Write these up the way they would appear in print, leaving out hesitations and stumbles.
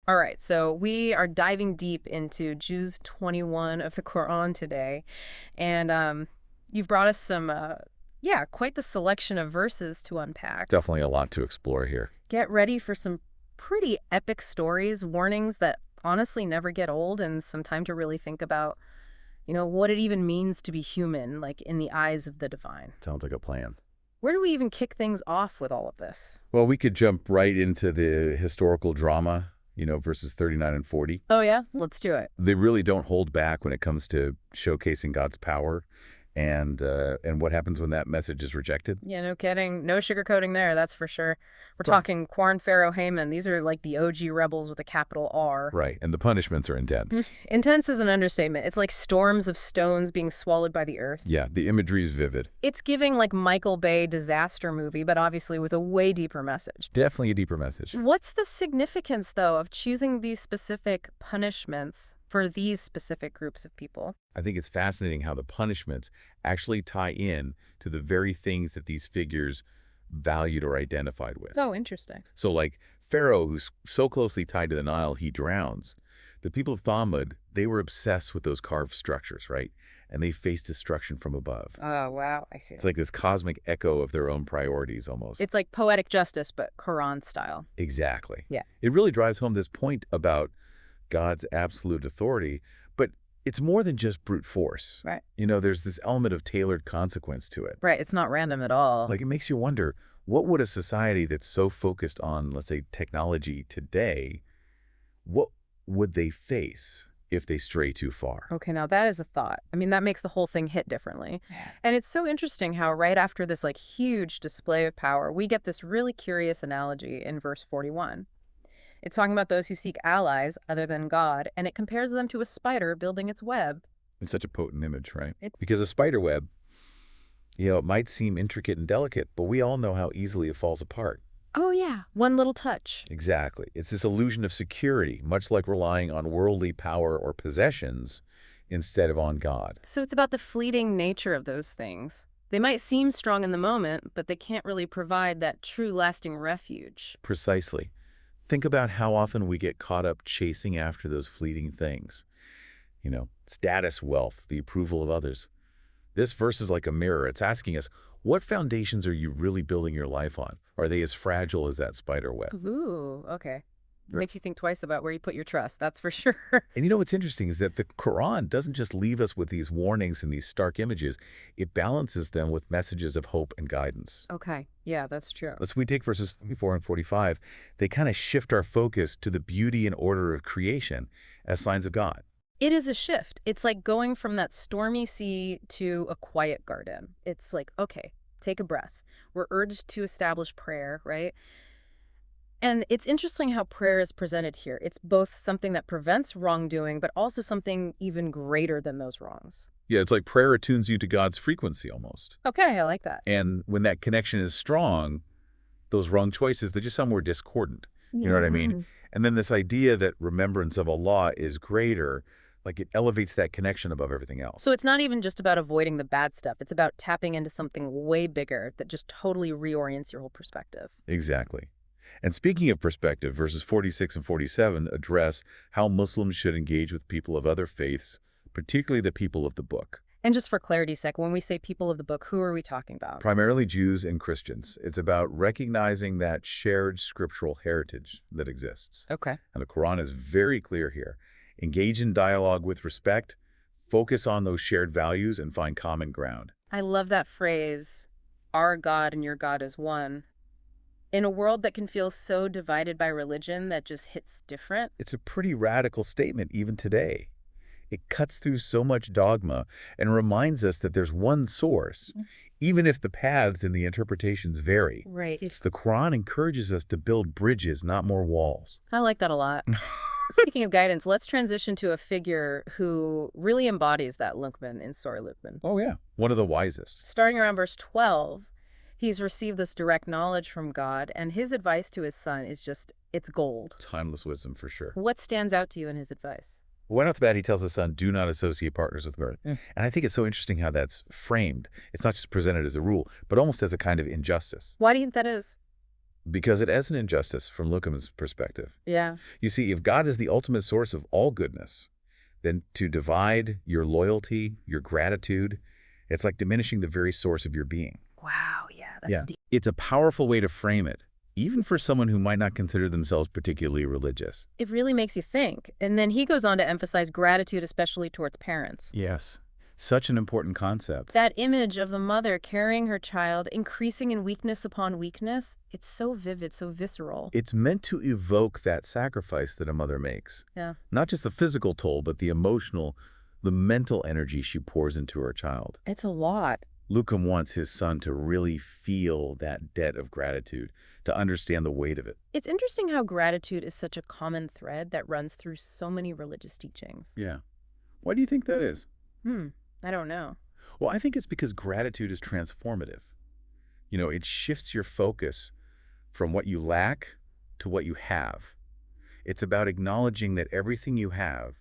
All right, so we are diving deep into Juz 21 of the Quran today, and you've brought us some, yeah, quite the selection of verses to unpack. Definitely a lot to explore here. Get ready for some pretty epic stories, warnings that honestly never get old, and some time to really think about, what it even means to be human, like in the eyes of the divine. Sounds like a plan. Where do we even kick things off with all of this? Well, we could jump right into the historical drama, verses 39 and 40. Oh, yeah? Let's do it. They really don't hold back when it comes to showcasing God's power and what happens when that message is rejected. Yeah, no kidding. No sugarcoating there, that's for sure. We're Right. talking Quarren, Pharaoh, Haman. These are like the OG rebels with a capital R. Right, and the punishments are intense. Intense is an understatement. It's like storms of stones being swallowed by the earth. Yeah, the imagery is vivid. It's giving like Michael Bay disaster movie, but obviously with a way deeper message. Definitely a deeper message. What's the significance, though, of choosing these specific punishments for these specific groups of people? I think it's fascinating how the punishments actually tie in to the very things that these figures valued or identified with. Oh, interesting. So like Pharaoh, who's so closely tied to the Nile, he drowns. The people of Thamud, they were obsessed with those carved structures, right? And they faced destruction from above. Oh, wow. I see. It's like this cosmic echo of their own priorities almost. It's like poetic justice, but Quran style. Exactly. Yeah. It really drives home this point about God's absolute authority, but it's more than just brute force. Right. There's this element of tailored consequence to it. Right. It's not random at all. Like, it makes you wonder, what would a society that's so focused on, let's say, technology today, what would they face if they stray too far? Okay, now that is a thought. I mean, that makes the whole thing hit differently. And it's so interesting how right after this like huge display of power, we get this really curious analogy in verse 41. It's talking about those who seek allies other than God, and it compares them to a spider building its web. It's such a potent image, right? It- Because a spider web, it might seem intricate and delicate, but we all know how easily it falls apart. Oh yeah, one little touch. Exactly. It's this illusion of security, much like relying on worldly power or possessions instead of on God. So it's about the fleeting nature of those things. They might seem strong in the moment, but they can't really provide that true lasting refuge. Precisely. Think about how often we get caught up chasing after those fleeting things. Status, wealth, the approval of others. This verse is like a mirror. It's asking us, what foundations are you really building your life on? Are they as fragile as that spider web? Ooh, okay. Right. Makes you think twice about where you put your trust, that's for sure. And what's interesting is that the Quran doesn't just leave us with these warnings and these stark images. It balances them with messages of hope and guidance. Okay, yeah, that's true. We take verses 44 and 45. They kind of shift our focus to the beauty and order of creation as signs of God. It is a shift. It's like going from that stormy sea to a quiet garden. It's like, okay, take a breath. We're urged to establish prayer, right? And it's interesting how prayer is presented here. It's both something that prevents wrongdoing, but also something even greater than those wrongs. Yeah, it's like prayer attunes you to God's frequency almost. Okay, I like that. And when that connection is strong, those wrong choices, they just sound more discordant. You know what I mean? And then this idea that remembrance of Allah is greater, like it elevates that connection above everything else. So it's not even just about avoiding the bad stuff. It's about tapping into something way bigger that just totally reorients your whole perspective. Exactly. And speaking of perspective, verses 46 and 47 address how Muslims should engage with people of other faiths, particularly the people of the book. And just for clarity's sake, when we say people of the book, who are we talking about? Primarily Jews and Christians. It's about recognizing that shared scriptural heritage that exists. Okay. And the Quran is very clear here. Engage in dialogue with respect, focus on those shared values, and find common ground. I love that phrase, our God and your God is one. In a world that can feel so divided by religion that just hits different. It's a pretty radical statement even today. It cuts through so much dogma and reminds us that there's one source, even if the paths and the interpretations vary. Right. The Quran encourages us to build bridges, not more walls. I like that a lot. Speaking of guidance, let's transition to a figure who really embodies that Luqman in Surah Luqman. Oh, yeah. One of the wisest. Starting around verse 12, he's received this direct knowledge from God, and his advice to his son is just, it's gold. Timeless wisdom for sure. What stands out to you in his advice? Right off the bat, he tells his son, do not associate partners with God. And I think it's so interesting how that's framed. It's not just presented as a rule, but almost as a kind of injustice. Why do you think that is? because it is an injustice from Lukeman's perspective. Yeah. You see, if God is the ultimate source of all goodness, then to divide your loyalty, your gratitude, it's like diminishing the very source of your being. Wow, yeah, that's Yeah. deep. It's a powerful way to frame it, even for someone who might not consider themselves particularly religious. It really makes you think. And then he goes on to emphasize gratitude, especially towards parents. Yes. Such an important concept. That image of the mother carrying her child, increasing in weakness upon weakness, it's so vivid, so visceral. It's meant to evoke that sacrifice that a mother makes. Yeah. Not just the physical toll, but the emotional, the mental energy she pours into her child. It's a lot. Lucas wants his son to really feel that debt of gratitude, to understand the weight of it. It's interesting how gratitude is such a common thread that runs through so many religious teachings. Yeah. Why do you think that is? I don't know. Well, I think it's because gratitude is transformative. You know, it shifts your focus from what you lack to what you have. It's about acknowledging that everything you have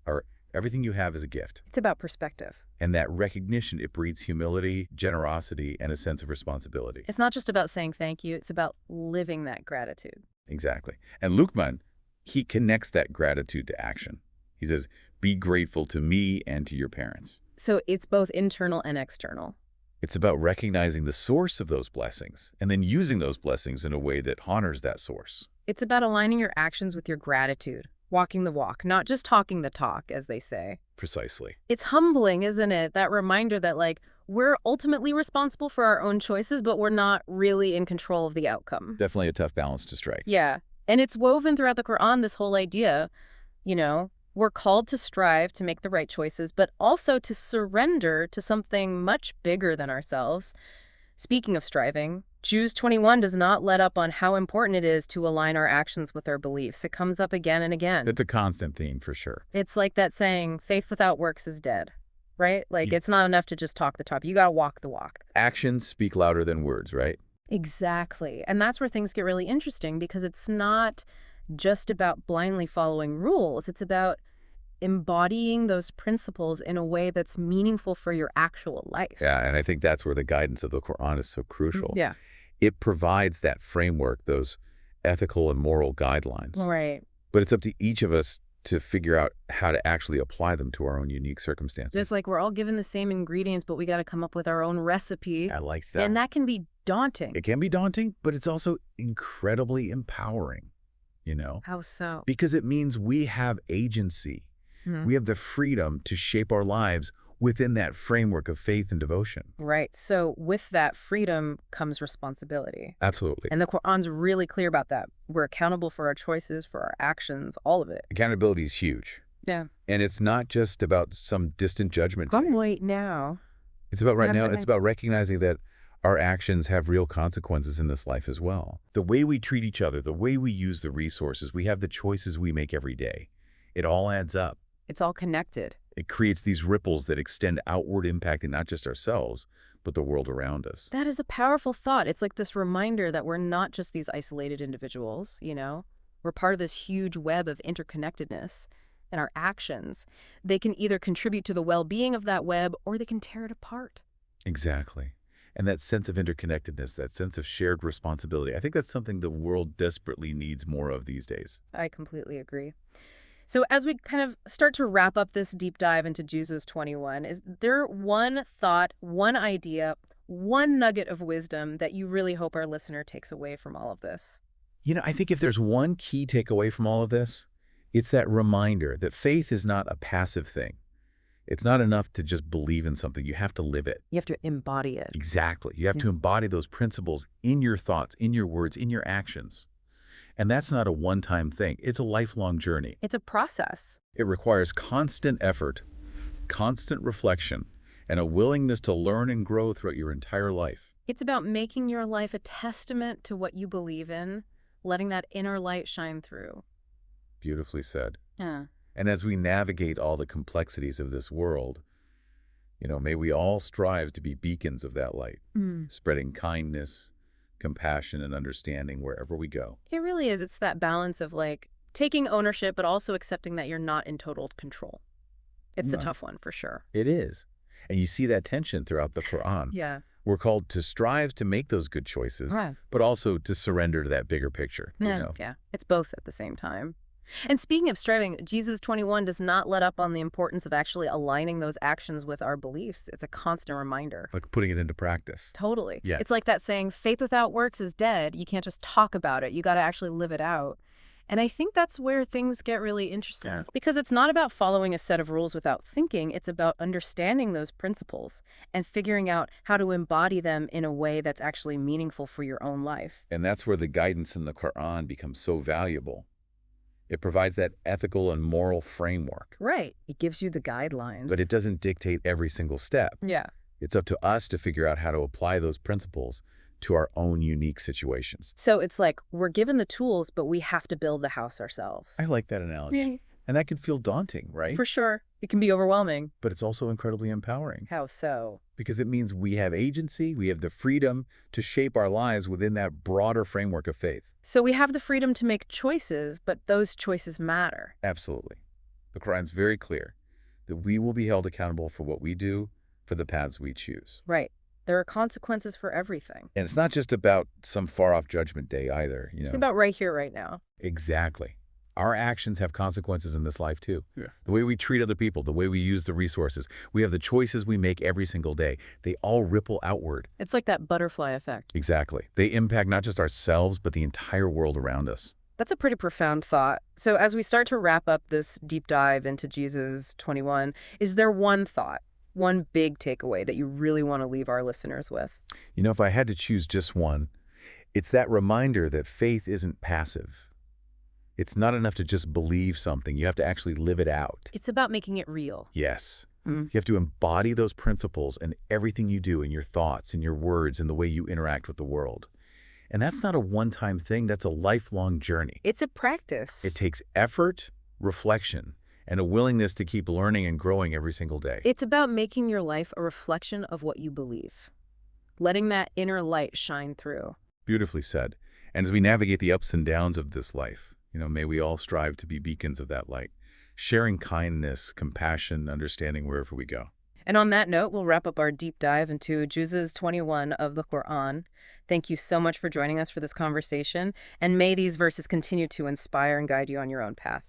is a gift. It's about perspective. And that recognition, it breeds humility, generosity, and a sense of responsibility. It's not just about saying thank you, it's about living that gratitude. Exactly. And Luqman, he connects that gratitude to action. He says, be grateful to me and to your parents. So it's both internal and external. It's about recognizing the source of those blessings and then using those blessings in a way that honors that source. It's about aligning your actions with your gratitude, walking the walk, not just talking the talk, as they say. Precisely. It's humbling, isn't it? That reminder that, like, we're ultimately responsible for our own choices, but we're not really in control of the outcome. Definitely a tough balance to strike. Yeah. And it's woven throughout the Quran, this whole idea, you know, we're called to strive to make the right choices, but also to surrender to something much bigger than ourselves. Speaking of striving, Jude 21 does not let up on how important it is to align our actions with our beliefs. It comes up again and again. It's a constant theme for sure. It's like that saying, faith without works is dead, right? Like, Yeah. it's not enough to just talk the talk. You got to walk the walk. Actions speak louder than words, right? Exactly. And that's where things get really interesting, because it's not just about blindly following rules. It's about embodying those principles in a way that's meaningful for your actual life. Yeah, and I think that's where the guidance of the Quran is so crucial. Yeah. It provides that framework, those ethical and moral guidelines. Right. But it's up to each of us to figure out how to actually apply them to our own unique circumstances. Just like we're all given the same ingredients, but we got to come up with our own recipe. I like that. And that can be daunting. It can be daunting, but it's also incredibly empowering, you know? How so? Because it means we have agency. We have the freedom to shape our lives within that framework of faith and devotion. Right. So with that freedom comes responsibility. Absolutely. And the Quran's really clear about that. We're accountable for our choices, for our actions, all of it. Accountability is huge. Yeah. And it's not just about some distant judgment. Right now. It's about right now. Happening. It's about recognizing that our actions have real consequences in this life as well. The way we treat each other, the way we use the resources, we have the choices we make every day. It all adds up. It's all connected. It creates these ripples that extend outward, impacting not just ourselves, but the world around us. That is a powerful thought. It's like this reminder that we're not just these isolated individuals, you know? We're part of this huge web of interconnectedness. And our actions, they can either contribute to the well-being of that web, or they can tear it apart. Exactly. And that sense of interconnectedness, that sense of shared responsibility, I think that's something the world desperately needs more of these days. I completely agree. So as we kind of start to wrap up this deep dive into Jude 21, is there one thought, one idea, one nugget of wisdom that you really hope our listener takes away from all of this? You know, I think if there's one key takeaway from all of this, it's that reminder that faith is not a passive thing. It's not enough to just believe in something. You have to live it. You have to embody it. Exactly. You have to embody those principles in your thoughts, in your words, in your actions. And that's not a one-time thing. It's a lifelong journey. It's a process. It requires constant effort, constant reflection, and a willingness to learn and grow throughout your entire life. It's about making your life a testament to what you believe in, letting that inner light shine through. Beautifully said. Yeah. And as we navigate all the complexities of this world, you know, may we all strive to be beacons of that light, spreading kindness, compassion, and understanding wherever we go. It really is. It's that balance of, like, taking ownership, but also accepting that you're not in total control. It's a No. tough one, for sure. It is. And you see that tension throughout the Quran. Yeah. We're called to strive to make those good choices, Right. but also to surrender to that bigger picture, you Yeah, know? yeah. It's both at the same time. And speaking of striving, Jesus 21 does not let up on the importance of actually aligning those actions with our beliefs. It's a constant reminder. Like putting it into practice. Totally. Yeah. It's like that saying, faith without works is dead. You can't just talk about it. You got to actually live it out. And I think that's where things get really interesting. Yeah. Because it's not about following a set of rules without thinking. It's about understanding those principles and figuring out how to embody them in a way that's actually meaningful for your own life. And that's where the guidance in the Quran becomes so valuable. It provides that ethical and moral framework, Right. It gives you the guidelines. but it doesn't dictate every single step. Yeah. It's up to us to figure out how to apply those principles to our own unique situations. So it's like we're given the tools, but we have to build the house ourselves. I like that analogy. Yeah. And that can feel daunting, right? For sure. It can be overwhelming. But it's also incredibly empowering How so? because it means we have agency, we have the freedom to shape our lives within that broader framework of faith. So we have the freedom to make choices, but those choices matter. Absolutely. The Quran's very clear that we will be held accountable for what we do, for the paths we choose. Right. There are consequences for everything. And it's not just about some far-off judgment day either, It's about right here, right now. Exactly. Our actions have consequences in this life too. Yeah. The way we treat other people, the way we use the resources, we have the choices we make every single day. They all ripple outward. It's like that butterfly effect. Exactly. They impact not just ourselves, but the entire world around us. That's a pretty profound thought. So as we start to wrap up this deep dive into Jesus 21, is there one thought, one big takeaway that you really want to leave our listeners with? You know, if I had to choose just one, it's that reminder that faith isn't passive. It's not enough to just believe something. You have to actually live it out. It's about making it real. Yes. Mm. You have to embody those principles in everything you do, in your thoughts, in your words, in the way you interact with the world. And that's not a one-time thing. That's a lifelong journey. It's a practice. It takes effort, reflection, and a willingness to keep learning and growing every single day. It's about making your life a reflection of what you believe, letting that inner light shine through. Beautifully said. And as we navigate the ups and downs of this life, may we all strive to be beacons of that light, sharing kindness, compassion, understanding wherever we go. And on that note, we'll wrap up our deep dive into Juz's 21 of the Quran. Thank you so much for joining us for this conversation, and may these verses continue to inspire and guide you on your own path.